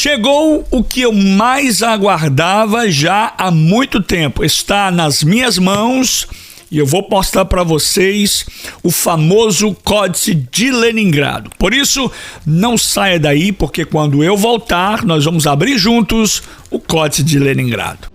Chegou o que eu mais aguardava já há muito tempo. Está nas minhas mãos e eu vou mostrar para vocês o famoso Códice de Leningrado. Por isso, não saia daí, porque quando eu voltar, nós vamos abrir juntos o Códice de Leningrado.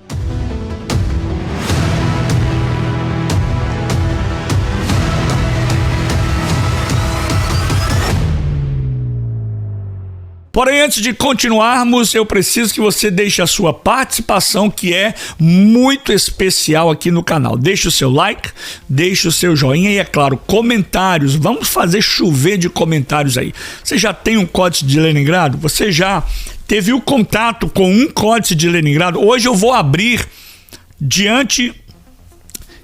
Porém, antes de continuarmos, eu preciso que você deixe a sua participação, que é muito especial aqui no canal. Deixe o seu like, deixe o seu joinha e, é claro, comentários. Vamos fazer chover de comentários aí. Você já tem um Códice de Leningrado? Você já teve o contato com um Códice de Leningrado? Hoje eu vou abrir diante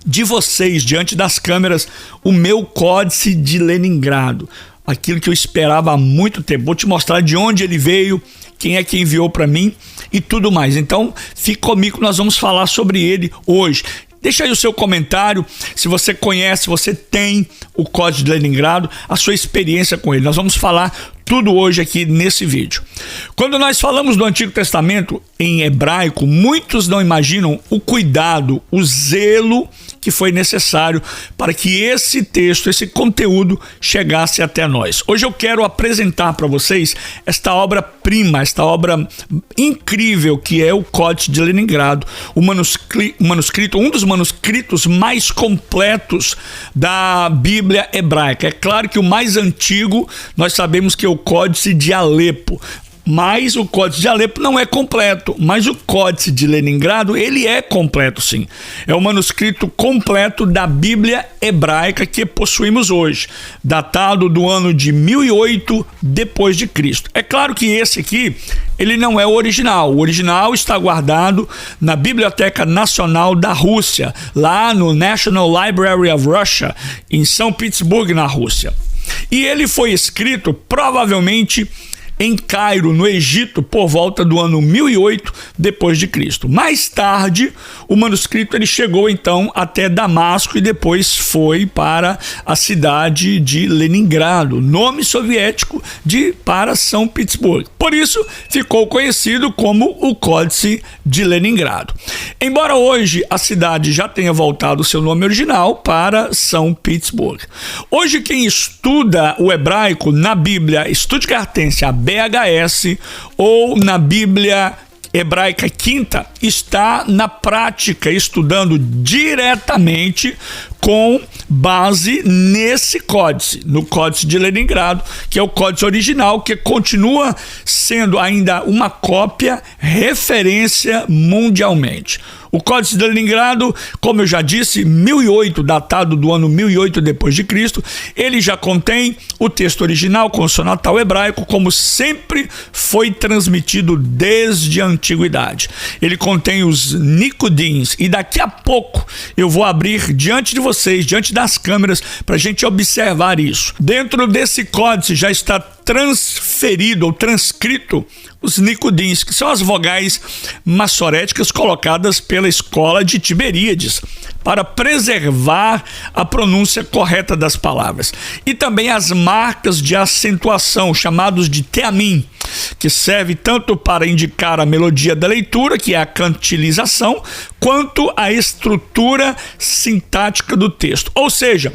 de vocês, diante das câmeras, o meu Códice de Leningrado. Aquilo que eu esperava há muito tempo. Vou te mostrar de onde ele veio, quem é que enviou para mim e tudo mais. Então, fique comigo, nós vamos falar sobre ele hoje. Deixa aí o seu comentário, se você conhece, você tem o Códice de Leningrado, a sua experiência com ele. Nós vamos falar tudo hoje aqui nesse vídeo. Quando nós falamos do Antigo Testamento em hebraico, muitos não imaginam o cuidado, o zelo que foi necessário para que esse texto, esse conteúdo chegasse até nós. Hoje eu quero apresentar para vocês esta obra-prima, esta obra incrível que é o Códice de Leningrado, um dos manuscritos mais completos da Bíblia hebraica. É claro que o mais antigo, nós sabemos que é o Códice de Alepo. Mas o Códice de Alepo não é completo, mas o Códice de Leningrado, ele é completo sim. É o manuscrito completo da Bíblia hebraica que possuímos hoje, datado do ano de 1008 depois de Cristo. É claro que esse aqui, ele não é o original está guardado na Biblioteca Nacional da Rússia, lá no National Library of Russia, em São Petersburgo, na Rússia. E ele foi escrito provavelmente em Cairo, no Egito, por volta do ano 1008 depois de Cristo. Mais tarde, o manuscrito ele chegou então até Damasco e depois foi para a cidade de Leningrado, nome soviético para São Petersburgo. Por isso, ficou conhecido como o Códice de Leningrado. Embora hoje a cidade já tenha voltado o seu nome original para São Petersburgo. Hoje, quem estuda o hebraico na Bíblia Stuttgartense, a BHS, ou na Bíblia hebraica quinta, está na prática estudando diretamente com base nesse códice, no Códice de Leningrado, que é o códice original, que continua sendo ainda uma cópia, referência mundialmente. O Códice de Leningrado, como eu já disse, 1008, datado do ano 1008 depois de Cristo, ele já contém o texto original consonantal hebraico, como sempre foi transmitido desde a antiguidade. Ele contém os Nikudins e daqui a pouco eu vou abrir diante de vocês, diante das câmeras, para a gente observar isso. Dentro desse códice já está transferido ou transcrito os Nikudins, que são as vogais massoréticas colocadas pela escola de Tiberíades para preservar a pronúncia correta das palavras. E também as marcas de acentuação, chamados de teamim, que serve tanto para indicar a melodia da leitura, que é a cantilização, quanto a estrutura sintática do texto. Ou seja,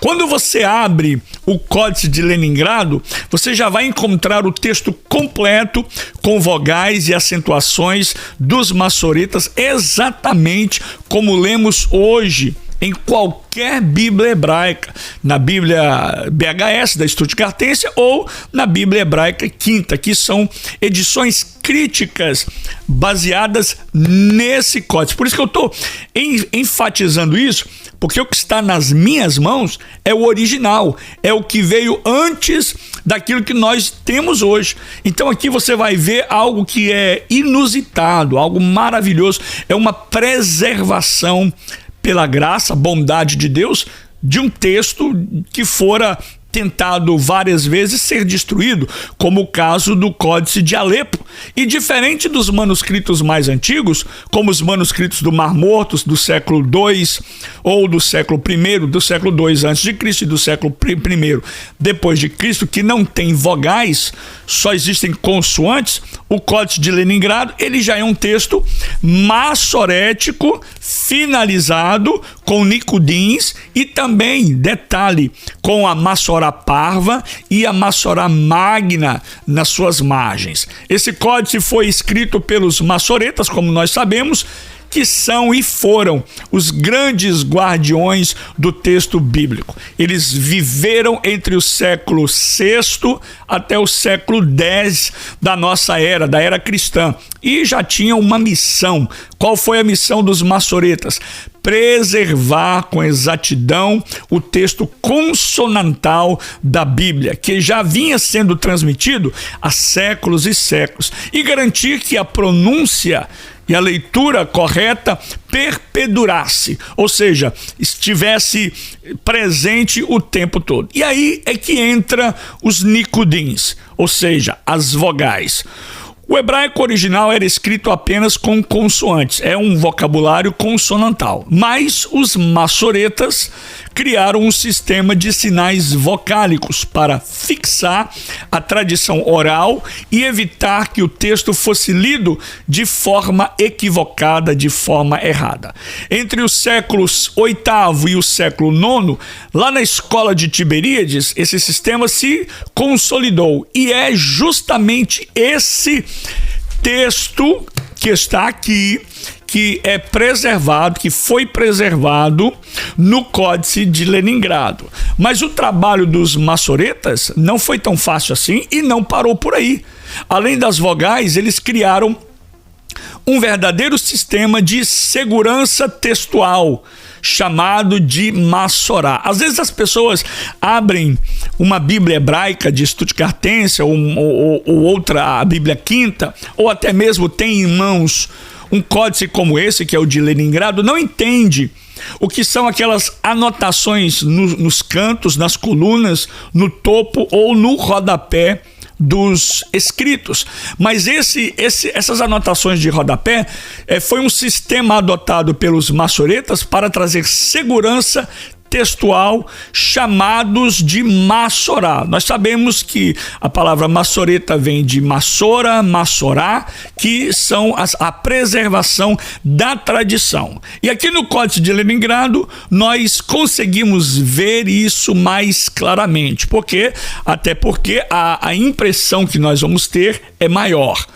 quando você abre o Códice de Leningrado, você já vai encontrar o texto completo com vogais e acentuações dos maçoretas, exatamente como lemos hoje em qualquer Bíblia hebraica, na Bíblia BHS da Stuttgartense ou na Bíblia hebraica quinta, que são edições críticas baseadas nesse códice. Por isso que eu estou enfatizando isso, porque o que está nas minhas mãos é o original, é o que veio antes daquilo que nós temos hoje. Então aqui você vai ver algo que é inusitado, algo maravilhoso, é uma preservação pela graça, bondade de Deus, de um texto que fora tentado várias vezes ser destruído, como o caso do Códice de Alepo. E diferente dos manuscritos mais antigos, como os manuscritos do Mar Morto, do século II, ou do século I, do século II a.C. e do século I depois de Cristo, que não tem vogais, só existem consoantes, o Códice de Leningrado, ele já é um texto massorético, finalizado com nicudins e também, detalhe, com a Massorá Parva e a Massorá Magna nas suas margens. Esse códice foi escrito pelos massoretas, como nós sabemos, que são e foram os grandes guardiões do texto bíblico. Eles viveram entre o século VI até o século X da nossa era, da era cristã, e já tinham uma missão. Qual foi a missão dos massoretas? Preservar com exatidão o texto consonantal da Bíblia, que já vinha sendo transmitido há séculos e séculos, e garantir que a pronúncia e a leitura correta perpedurasse, ou seja, estivesse presente o tempo todo. E aí é que entra os nicudins, ou seja, as vogais. O hebraico original era escrito apenas com consoantes, é um vocabulário consonantal, mas os massoretas criaram um sistema de sinais vocálicos para fixar a tradição oral e evitar que o texto fosse lido de forma equivocada, de forma errada. Entre os séculos VIII e o século IX, lá na escola de Tiberíades, esse sistema se consolidou, e é justamente esse texto que está aqui, que é preservado, que foi preservado no Códice de Leningrado. Mas o trabalho dos massoretas não foi tão fácil assim e não parou por aí. Além das vogais, eles criaram um verdadeiro sistema de segurança textual, chamado de Massorá. Às vezes as pessoas abrem uma Bíblia hebraica de Stuttgartense ou outra, a Bíblia Quinta, ou até mesmo tem em mãos um códice como esse, que é o de Leningrado, não entende o que são aquelas anotações nos cantos, nas colunas, no topo ou no rodapé dos escritos. Mas essas anotações de rodapé foi um sistema adotado pelos massoretas para trazer segurança textual, chamados de Massorá. Nós sabemos que a palavra massoreta vem de Massora, Massorá, que são a preservação da tradição. E aqui no Códice de Leningrado, nós conseguimos ver isso mais claramente. Por quê? Até porque a impressão que nós vamos ter é maior.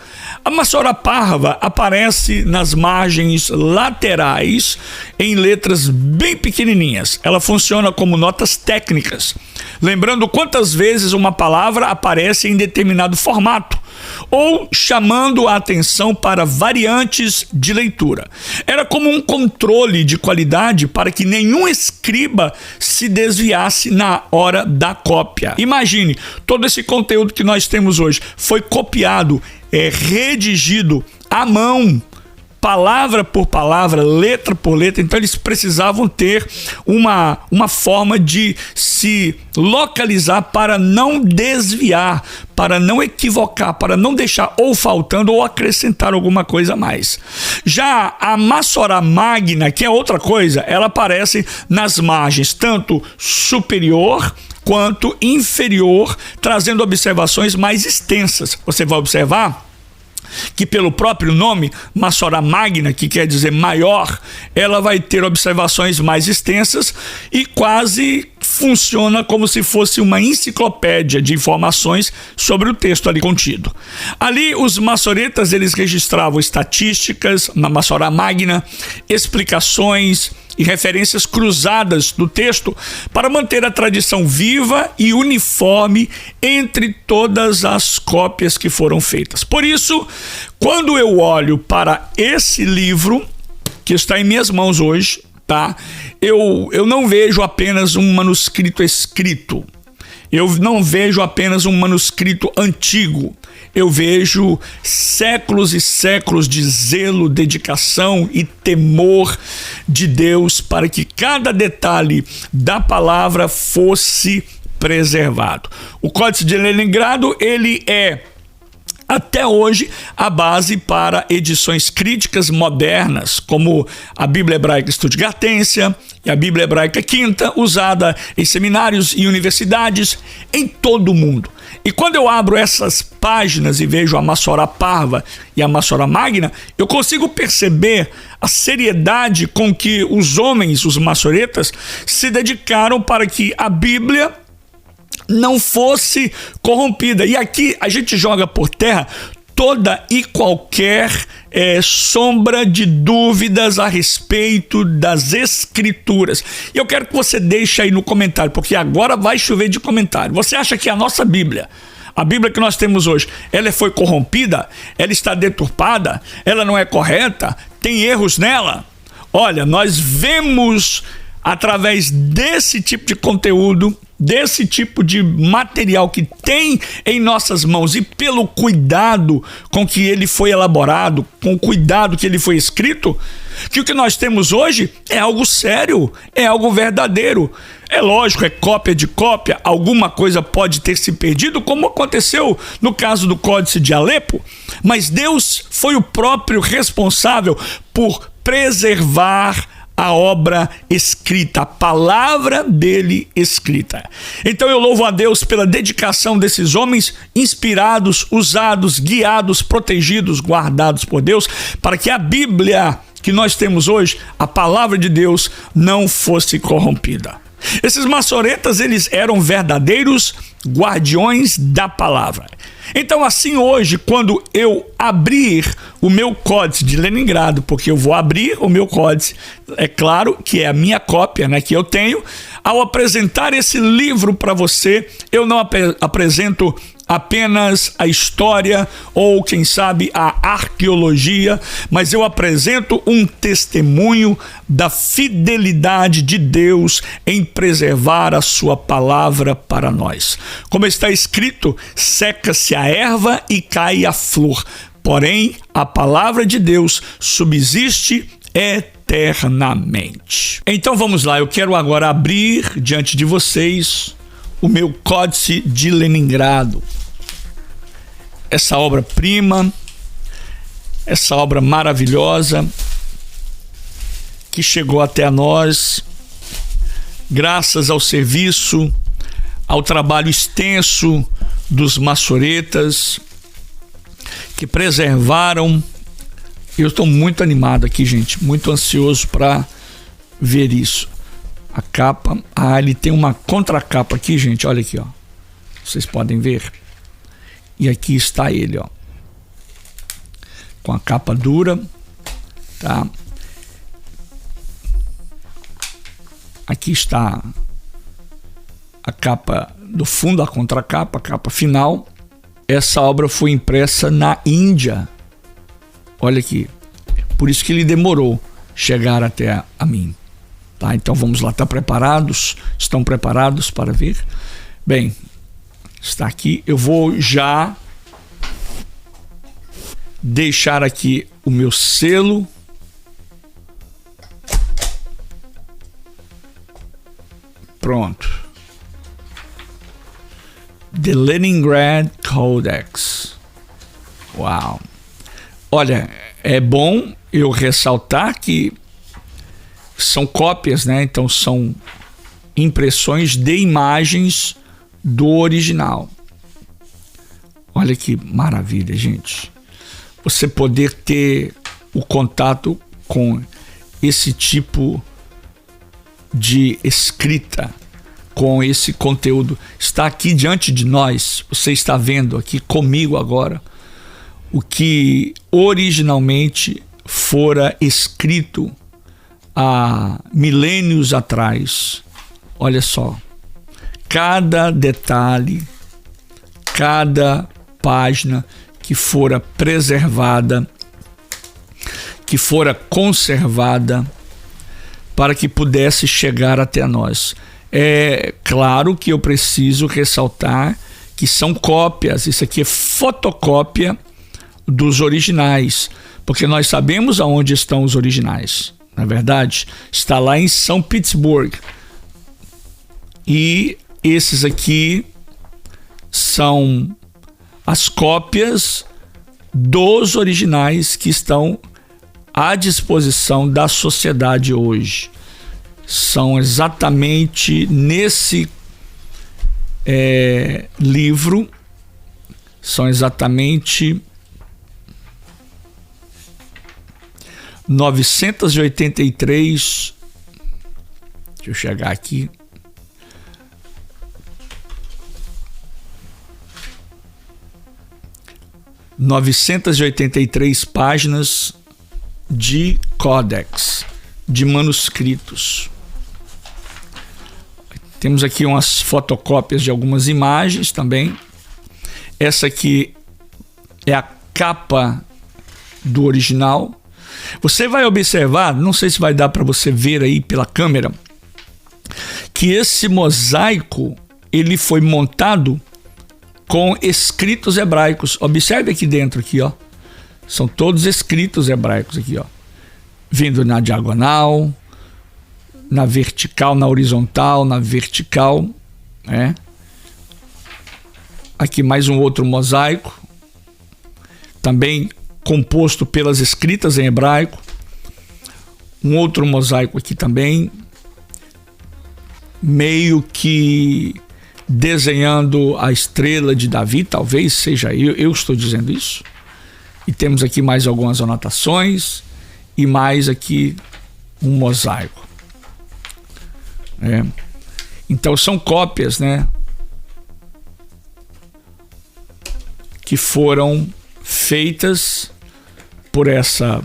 A Massorá Parva aparece nas margens laterais em letras bem pequenininhas. Ela funciona como notas técnicas, lembrando quantas vezes uma palavra aparece em determinado formato, ou chamando a atenção para variantes de leitura. Era como um controle de qualidade para que nenhum escriba se desviasse na hora da cópia. Imagine, todo esse conteúdo que nós temos hoje foi copiado, redigido à mão, palavra por palavra, letra por letra. Então eles precisavam ter uma forma de se localizar para não desviar, para não equivocar, para não deixar ou faltando ou acrescentar alguma coisa a mais. Já a Massorá Magna, que é outra coisa, ela aparece nas margens, tanto superior quanto inferior, trazendo observações mais extensas. Você vai observar que pelo próprio nome, Massorá Magna, que quer dizer maior, ela vai ter observações mais extensas e quase funciona como se fosse uma enciclopédia de informações sobre o texto ali contido. Ali os massoretas, eles registravam estatísticas na Massorá Magna, explicações e referências cruzadas do texto para manter a tradição viva e uniforme entre todas as cópias que foram feitas. Por isso, quando eu olho para esse livro que está em minhas mãos hoje, tá? Eu não vejo apenas um manuscrito escrito. Eu não vejo apenas um manuscrito antigo. Eu vejo séculos e séculos de zelo, dedicação e temor de Deus para que cada detalhe da palavra fosse preservado. O Códice de Leningrado, ele é até hoje a base para edições críticas modernas, como a Bíblia Hebraica Stuttgartense e a Bíblia Hebraica Quinta, usada em seminários e universidades em todo o mundo. E quando eu abro essas páginas e vejo a Massorá Parva e a Massorá Magna, eu consigo perceber a seriedade com que os homens, os massoretas, se dedicaram para que a Bíblia não fosse corrompida. E aqui a gente joga por terra toda e qualquer sombra de dúvidas a respeito das Escrituras. E eu quero que você deixe aí no comentário, porque agora vai chover de comentário. Você acha que a nossa Bíblia, a Bíblia que nós temos hoje, ela foi corrompida? Ela está deturpada? Ela não é correta? Tem erros nela? Olha, nós vemos através desse tipo de conteúdo, desse tipo de material que tem em nossas mãos e pelo cuidado com que ele foi elaborado, com o cuidado que ele foi escrito, que o que nós temos hoje é algo sério, é algo verdadeiro. É lógico, é cópia de cópia, alguma coisa pode ter se perdido, como aconteceu no caso do Códice de Alepo, mas Deus foi o próprio responsável por preservar a obra escrita, a palavra dele escrita. Então eu louvo a Deus pela dedicação desses homens inspirados, usados, guiados, protegidos, guardados por Deus, para que a Bíblia que nós temos hoje, a palavra de Deus, não fosse corrompida. Esses massoretas, eles eram verdadeiros guardiões da palavra. Então assim hoje, quando eu abrir o meu Códice de Leningrado, porque eu vou abrir o meu Códice, é claro que é a minha cópia, né, que eu tenho, ao apresentar esse livro para você, eu não apresento apenas a história ou, quem sabe, a arqueologia, mas eu apresento um testemunho da fidelidade de Deus em preservar a sua palavra para nós. Como está escrito, seca-se a erva e cai a flor, porém a palavra de Deus subsiste eternamente. Então vamos lá, eu quero agora abrir diante de vocês o meu Códice de Leningrado. Essa obra-prima, essa obra maravilhosa que chegou até nós graças ao serviço, ao trabalho extenso dos massoretas que preservaram. Eu estou muito animado aqui, gente, muito ansioso para ver isso. A capa, ele tem uma contracapa aqui, gente, olha aqui, ó. Vocês podem ver. E aqui está ele, ó. Com a capa dura, tá? Aqui está a capa do fundo, a contracapa, a capa final. Essa obra foi impressa na Índia. Olha aqui. Por isso que ele demorou chegar até a mim. Tá, então vamos lá, estão preparados para ver? Bem, está aqui, eu vou já deixar aqui o meu selo. Pronto. The Leningrad Codex. Uau! Olha, é bom eu ressaltar que são cópias, né? Então são impressões de imagens do original. Olha que maravilha, gente. Você poder ter o contato com esse tipo de escrita, com esse conteúdo. Está aqui diante de nós. Você está vendo aqui comigo agora o que originalmente fora escrito há milênios atrás. Olha só, cada detalhe, cada página que fora preservada, que fora conservada para que pudesse chegar até nós. É claro que eu preciso ressaltar que são cópias, isso aqui é fotocópia dos originais, porque nós sabemos aonde estão os originais. Na verdade, está lá em São Petersburgo. E esses aqui são as cópias dos originais que estão à disposição da sociedade hoje. São exatamente nesse livro, são exatamente 983. Deixa eu chegar aqui. ...983 páginas de códex, de manuscritos. Temos aqui umas fotocópias de algumas imagens também. Essa aqui é a capa do original. Você vai observar, não sei se vai dar para você ver aí pela câmera, que esse mosaico ele foi montado com escritos hebraicos. Observe aqui dentro aqui, ó. São todos escritos hebraicos aqui, ó. Vindo na diagonal, na vertical, na horizontal, na vertical, né? Aqui mais um outro mosaico, também composto pelas escritas em hebraico. Um outro mosaico aqui também, meio que desenhando a estrela de Davi, talvez seja eu estou dizendo isso. E temos aqui mais algumas anotações e mais aqui um mosaico. Então são cópias, né, que foram feitas por essa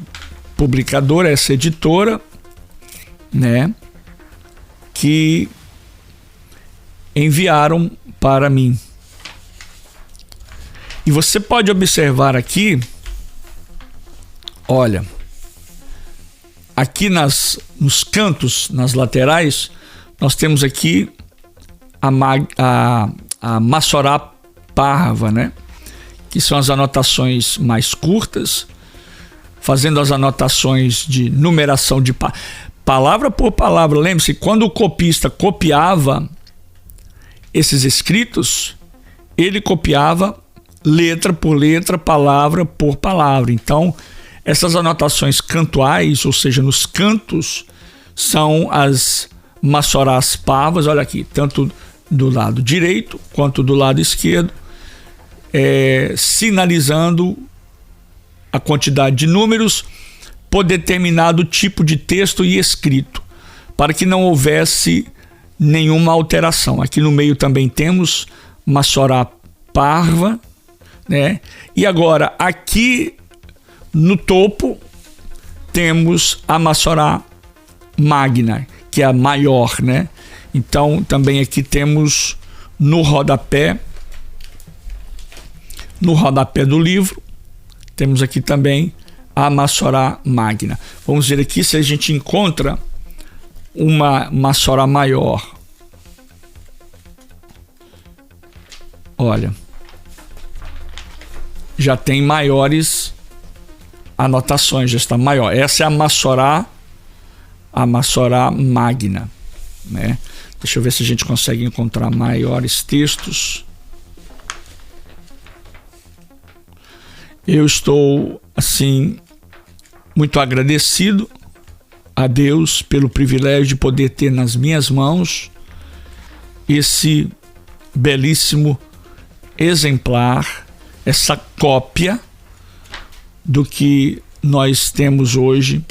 publicadora, essa editora, né, que enviaram para mim. E você pode observar aqui, olha, aqui nos cantos, nas laterais, nós temos aqui a Massorá Parva, né? Que são as anotações mais curtas, fazendo as anotações de numeração de palavra por palavra. Lembre-se, quando o copista copiava esses escritos, ele copiava letra por letra, palavra por palavra. Então, essas anotações cantuais, ou seja, nos cantos, são as Massorás Parvas. Olha aqui, tanto do lado direito quanto do lado esquerdo, sinalizando a quantidade de números por determinado tipo de texto e escrito, para que não houvesse nenhuma alteração. Aqui no meio também temos Massorá Parva, né? E agora aqui no topo temos a Massorá Magna, que é a maior, né? Então também aqui temos no rodapé do livro, temos aqui também a Massorá Magna. Vamos ver aqui se a gente encontra uma Massorá maior. Olha, já tem maiores anotações, já está maior. Essa é a Massorá Magna, né? Deixa eu ver se a gente consegue encontrar maiores textos. Eu estou, assim, muito agradecido a Deus pelo privilégio de poder ter nas minhas mãos esse belíssimo exemplar, essa cópia do que nós temos hoje,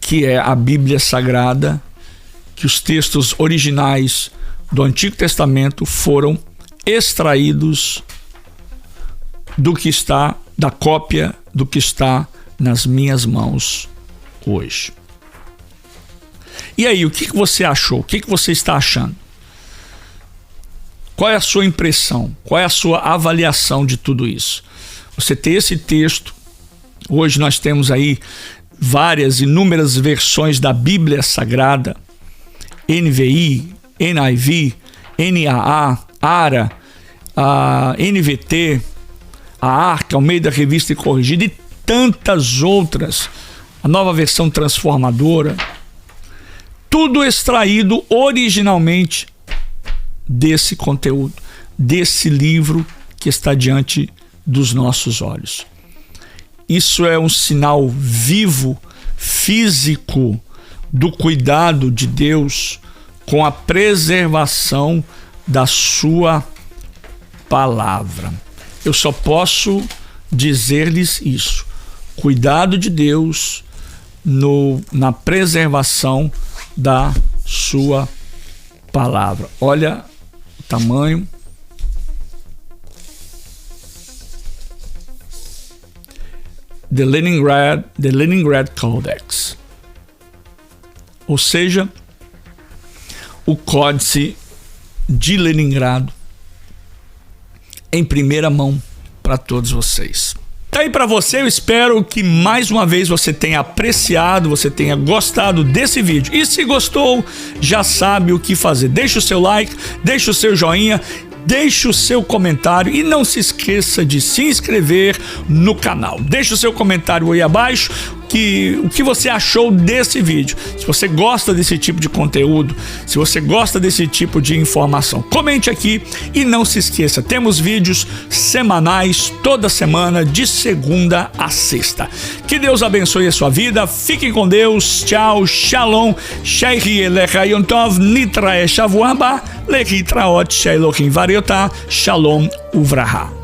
que é a Bíblia Sagrada, que os textos originais do Antigo Testamento foram extraídos da cópia do que está nas minhas mãos hoje. E aí, o que você achou? O que você está achando? Qual é a sua impressão? Qual é a sua avaliação de tudo isso? Você tem esse texto, hoje nós temos aí inúmeras versões da Bíblia Sagrada, NVI, NIV, NAA, ARA, a NVT, a Arca, Almeida Revista e Corrigida e tantas outras, a Nova Versão Transformadora, tudo extraído originalmente desse conteúdo, desse livro que está diante dos nossos olhos. Isso é um sinal vivo, físico, do cuidado de Deus com a preservação da sua palavra. Eu só posso dizer-lhes isso: cuidado de Deus na preservação da sua palavra. Olha o tamanho. The Leningrad Codex, ou seja, o Códice de Leningrado, em primeira mão para todos vocês. Tá aí para você, eu espero que mais uma vez você tenha apreciado, você tenha gostado desse vídeo. E se gostou, já sabe o que fazer. Deixa o seu like, deixa o seu joinha, deixe o seu comentário e não se esqueça de se inscrever no canal. Deixe o seu comentário aí abaixo, o que você achou desse vídeo. Se você gosta desse tipo de conteúdo, se você gosta desse tipo de informação, comente aqui e não se esqueça, temos vídeos semanais toda semana, de segunda a sexta. Que Deus abençoe a sua vida, fiquem com Deus, tchau, shalom, shayri lechayon tov, nitrae shavuah haba, lehitraot, shelohim variotah, shalom uvraha.